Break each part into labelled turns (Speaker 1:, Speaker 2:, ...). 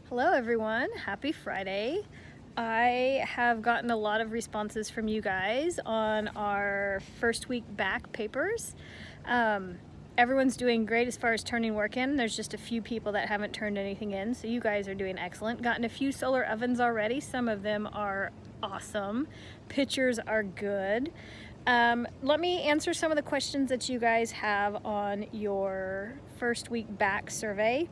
Speaker 1: Hello everyone, happy Friday. I have gotten a lot of responses from you guys on our first week back papers. Everyone's doing great as far as turning work in. There's just a few people that haven't turned anything in, so you guys are doing excellent. Gotten a few solar ovens already. Some of them are awesome. Pictures are good. Let me answer some of the questions that you guys have on your first week back survey.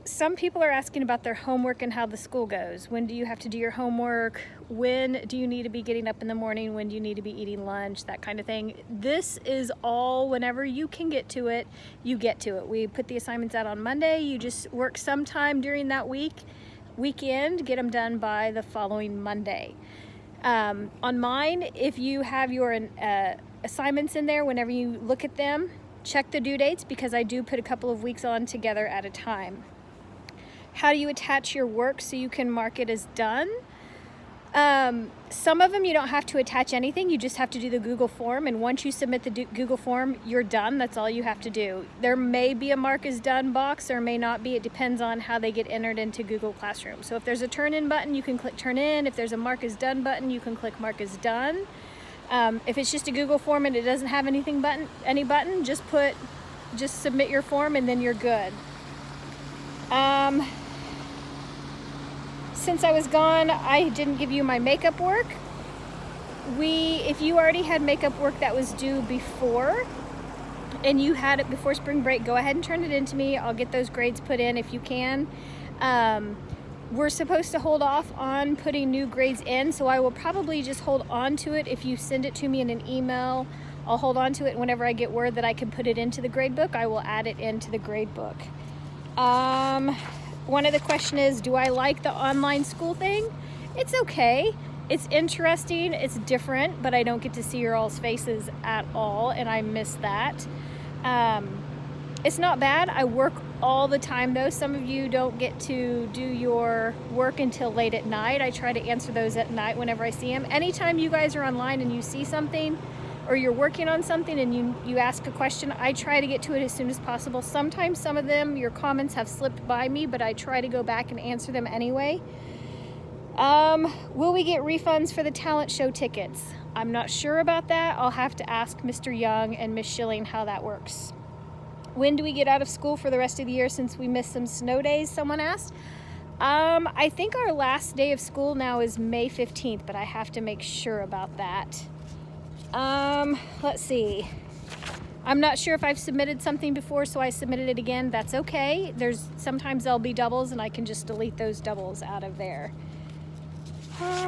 Speaker 1: Some people are asking about their homework and how the school goes. When do you have to do your homework? When do you need to be getting up in the morning? When do you need to be eating lunch? That kind of thing. This is all whenever you can get to it, you get to it. We put the assignments out on Monday. You just work sometime during that weekend, get them done by the following Monday. On mine, if you have your assignments in there, whenever you look at them, check the due dates because I do put a couple of weeks on together at a time. How do you attach your work so you can mark it as done? Some of them you don't have to attach anything, you just have to do the Google form, and once you submit the Google form, you're done. That's all you have to do. There may be a mark as done box, or may not be. It depends on how they get entered into Google Classroom. So if there's a turn in button, you can click turn in. If there's a mark as done button, you can click mark as done. If it's just a Google form and it doesn't have any button, just submit your form and then you're good. Since I was gone, I didn't give you my makeup work. If you already had makeup work that was due before and you had it before spring break, go ahead and turn it in to me. I'll get those grades put in if you can. We're supposed to hold off on putting new grades in, so I will probably just hold on to it. If you send it to me in an email, I'll hold on to it. Whenever I get word that I can put it into the grade book, I will add it into the grade book. One of the question is, do I like the online school thing? It's okay. It's interesting, it's different, but I don't get to see your all's faces at all, and I miss that. It's not bad. I work all the time though. Some of you don't get to do your work until late at night. I try to answer those at night whenever I see them. Anytime you guys are online and you see something or you're working on something and you ask a question, I try to get to it as soon as possible. Sometimes some of them, your comments have slipped by me, but I try to go back and answer them anyway. Will we get refunds for the talent show tickets? I'm not sure about that. I'll have to ask Mr. Young and Miss Schilling how that works. When do we get out of school for the rest of the year since we missed some snow days, someone asked. I think our last day of school now is May 15th, but I have to make sure about that. Let's see. I'm not sure if I've submitted something before, so I submitted it again. That's okay. Sometimes there'll be doubles, and I can just delete those doubles out of there.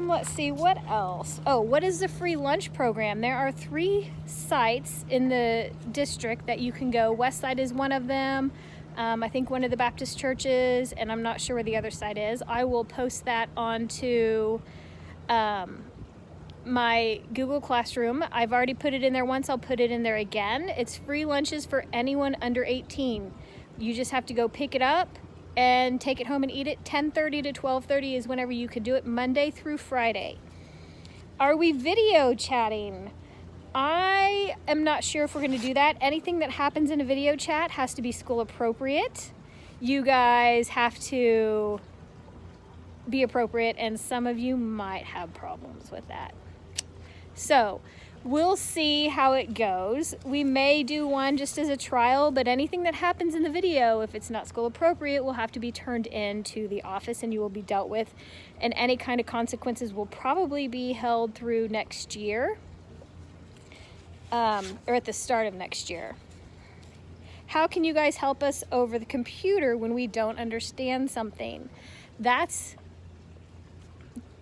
Speaker 1: Let's see, what else? Oh, what is the free lunch program? There are 3 sites in the district that you can go. Westside is one of them. I think one of the Baptist churches, and I'm not sure where the other side is. I will post that onto my Google Classroom. I've already put it in there once. I'll put it in there again. It's free lunches for anyone under 18. You just have to go pick it up and take it home and eat it. 10:30 to 12:30 is whenever you could do it, Monday through Friday. Are we video chatting? I am not sure if we're going to do that. Anything that happens in a video chat has to be school appropriate. You guys have to be appropriate, and some of you might have problems with that. So we'll see how it goes. We may do one just as a trial, but anything that happens in the video, if it's not school appropriate, will have to be turned into the office and you will be dealt with. And any kind of consequences will probably be held through next year, or at the start of next year. How can you guys help us over the computer when we don't understand something? That's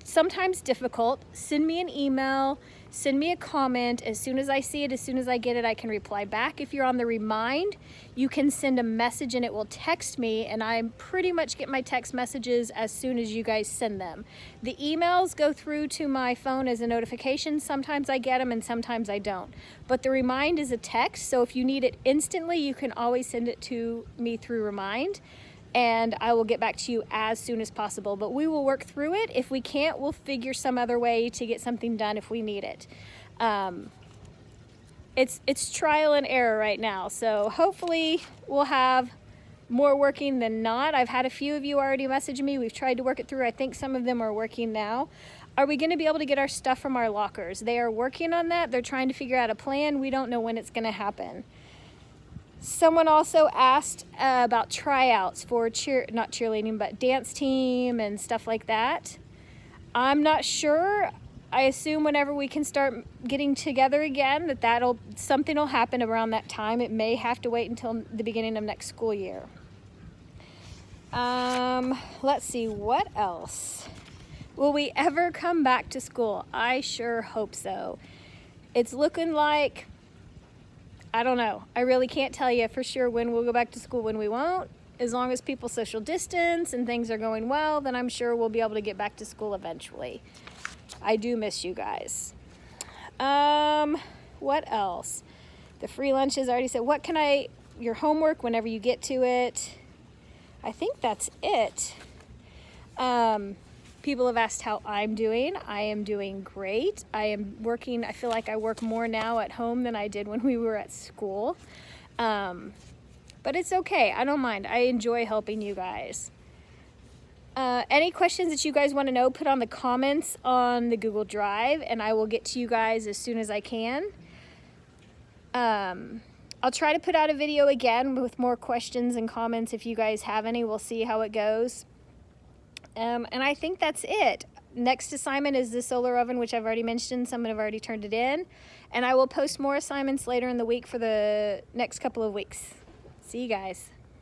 Speaker 1: sometimes difficult. Send me an email, send me a comment. As soon as I see it, as soon as I get it, I can reply back. If you're on the Remind, you can send a message and it will text me, and I pretty much get my text messages as soon as you guys send them. The emails go through to my phone as a notification. Sometimes I get them and sometimes I don't. But the Remind is a text, so if you need it instantly, you can always send it to me through Remind, and I will get back to you as soon as possible. But we will work through it. If we can't, we'll figure some other way to get something done if we need it. It's trial and error right now, so hopefully we'll have more working than not. I've had a few of you already message me. We've tried to work it through. I think some of them are working now. Are we going to be able to get our stuff from our lockers? They are working on that. They're trying to figure out a plan. We don't know when it's going to happen. Someone also asked about tryouts for not cheerleading, but dance team and stuff like that. I'm not sure. I assume whenever we can start getting together again, something will happen around that time. It may have to wait until the beginning of next school year. Let's see, what else? Will we ever come back to school? I sure hope so. It's looking like, I don't know. I really can't tell you for sure when we'll go back to school, when we won't. As long as people social distance and things are going well, then I'm sure we'll be able to get back to school eventually. I do miss you guys. What else? The free lunches, I already said. Your homework whenever you get to it. I think that's it. People have asked how I'm doing. I am doing great. I feel like I work more now at home than I did when we were at school. But it's okay. I don't mind. I enjoy helping you guys. Any questions that you guys want to know, put on the comments on the Google Drive, and I will get to you guys as soon as I can. I'll try to put out a video again with more questions and comments if you guys have any. We'll see how it goes. And I think that's it. Next assignment is the solar oven, which I've already mentioned. Someone have already turned it in. And I will post more assignments later in the week for the next couple of weeks. See you guys.